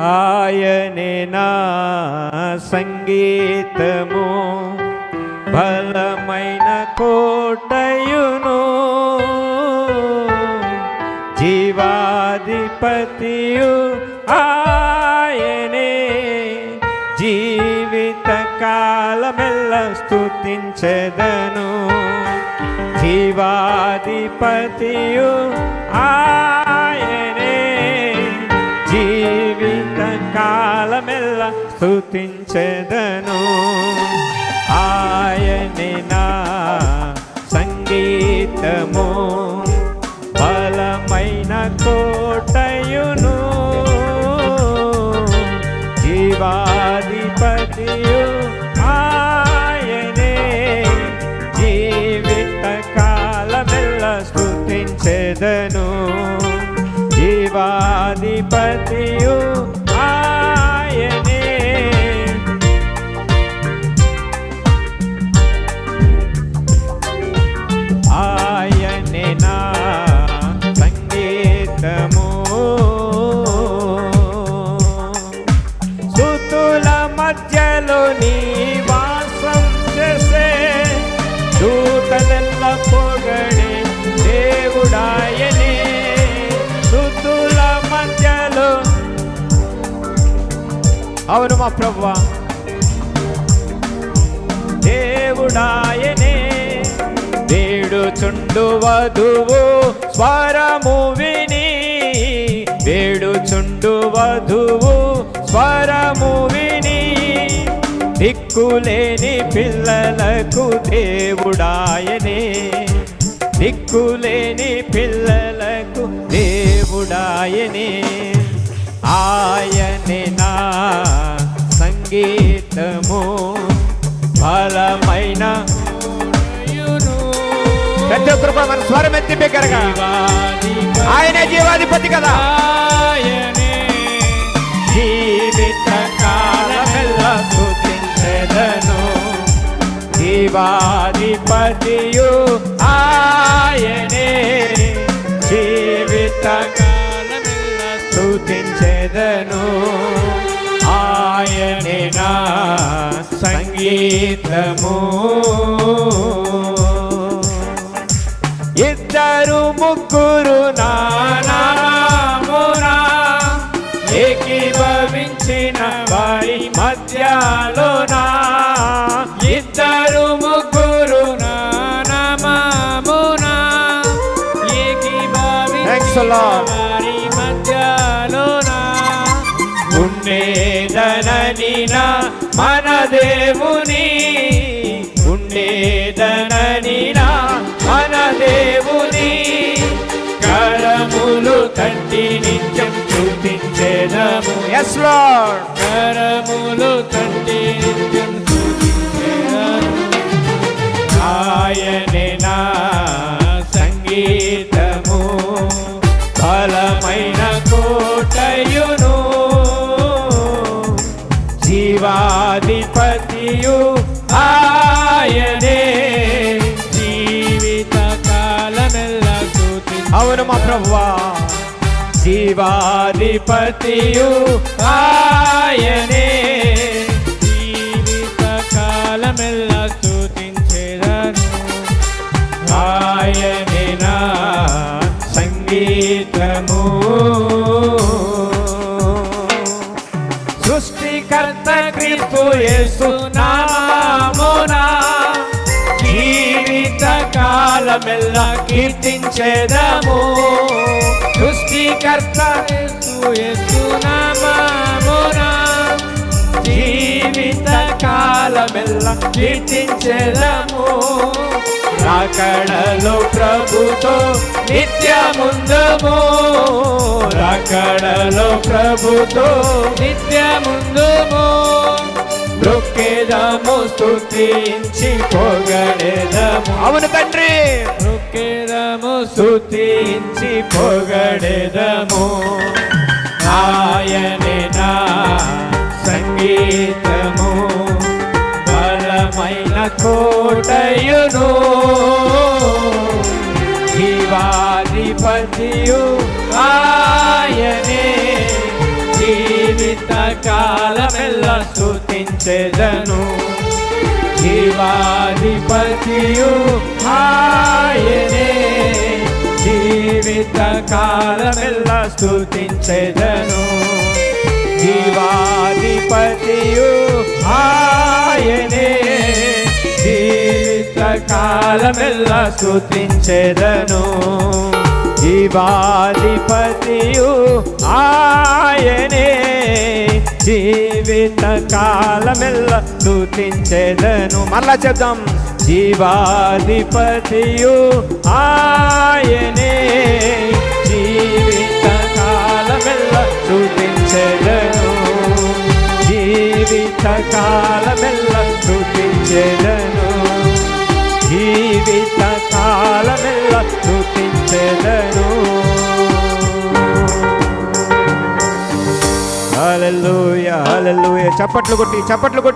ఆయనే నా సంగీతము, బలమైన కోటయును, జీవాధిపతియు ఆయనే, జీవిత కాలమెల్ల స్తుతించెదను. జీవాధిపతియు ఆయనే, జీవిత కాలమెల్ల స్తుతించెదను. ఆయనే నా సంగీతము, బలమైన కోటయును, జీవాధిపతియు ఆయనే, జీవిత కాలమెల్ల స్తుతించెదను. జీవాధిపతియు ఆయనే. ఆయనే నా సంగీతము, స్తుతుల మధ్యలో నివాసం చేసే, దూతలెల్ల పొగడే దేవుడాయనే. స్తుతుల మధ్యలో, అవును మా ప్రభువా, దేవుడాయనే. వేడుచుండు వధువు స్వరము విని, వేడుచుండు వధువు స్వరము విని, దిక్కులేని పిల్లలకు దేవుడాయనే, దిక్కులేని పిల్లలకు దేవుడాయనే. ఆయనే నా సంగీతము, బలమైన ప్రతి ఒక్కరు మన స్వరం ఎత్తి బిగ్గరగా, ఆయనే జీవాధిపతి కదా. ఆయనే జీవిత కాలమెల్ల స్తుతించెదను. జీవాధిపతియు ఆయనే, జీవిత కాలమెల్ల స్తుతించెదను. ఆయనే నా సంగీతము. ఇద్దరు ముగ్గురు నామమునా ఏకీభవించిన వారి మధ్యలోనా, ఇద్దరు ముగ్గురు నామమునా ఏకీభవించిన వారి మధ్యలోనా, ఉండేదనని నా మన దేవుని, ఉండేదనని నా మన దేవుని, కరములు తట్టి నిత్యం స్తుతించెదము. yes Lord, కరములు తట్టి నిత్యం స్తుతించెదము. ఆయనే నా సంగీతము, బలమైన కోటయును, జీవాధిపతియు ఆయనే, జీవిత కాలమెల్ల స్తుతించెదను. అవును మా ప్రభువా, జీవాధిపతియు ఆయనే, జీవిత కాలమెల్ల స్తుతించెదను. ఆయనే నా సంగీతము, సృష్టికర్త క్రీస్తు యేసు నామమునా జీవిత కాలమెల్ల కీర్తించెదము. సృష్టికర్త యేసు నామమునా జీవిత కాలమెల్ల కీర్తించెదము. రాకడలో ప్రభుతో నిత్యముందుము, రాకడలో ప్రభుతో నిత్యముందుము. మృక్కెదము స్తుతించి పొగడెదము. అవును తండ్రి, మృక్కెదము స్తుతించి పొగడెదము. ఆయనే నా సంగీతము, బలమైన కోటయును, జీవాధిపతియు ఆయనే, జీవిత జీవిత కాలమెల్ల స్తుతించెదను. జీవాధిపతియు ఆయనే, జీవిత కాలమెల్ల స్తుతించెదను. జీవాధిపతియు ఆయనే, జీవిత కాలమెల్ల స్తుతించెదను. జీవాధిపతియు ఆయనే, జీవిత కాలమెల్ల స్తుతించెదను. మరలా చెప్దాం. జీవాధిపతియు ఆయనే, జీవిత కాలమెల్ల స్తుతించెదను. జీవిత కాలమెల్ల స్తుతించెదను. జీవిత కాలమెల్ల స్తుతించెదను. హల్లెలూయా, హల్లెలూయా. చప్పట్లు కొట్టి